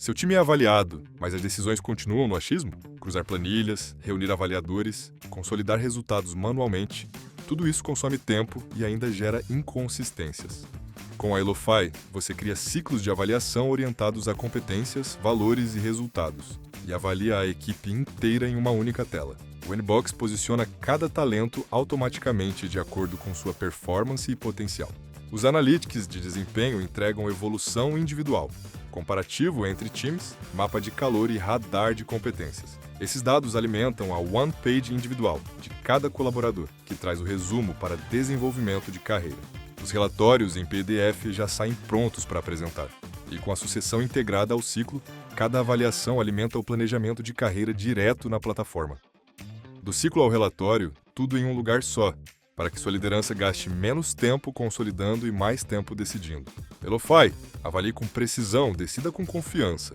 Seu time é avaliado, mas as decisões continuam no achismo? Cruzar planilhas, reunir avaliadores, consolidar resultados manualmente, tudo isso consome tempo e ainda gera inconsistências. Com a Elofy, você cria ciclos de avaliação orientados a competências, valores e resultados, e avalia a equipe inteira em uma única tela. O Nbox posiciona cada talento automaticamente de acordo com sua performance e potencial. Os analytics de desempenho entregam evolução individual, comparativo entre times, mapa de calor e radar de competências. Esses dados alimentam a One Page individual de cada colaborador, que traz o resumo para desenvolvimento de carreira. Os relatórios em PDF já saem prontos para apresentar. E com a sucessão integrada ao ciclo, cada avaliação alimenta o planejamento de carreira direto na plataforma. Do ciclo ao relatório, tudo em um lugar só, para que sua liderança gaste menos tempo consolidando e mais tempo decidindo. Elofy, avalie com precisão, decida com confiança.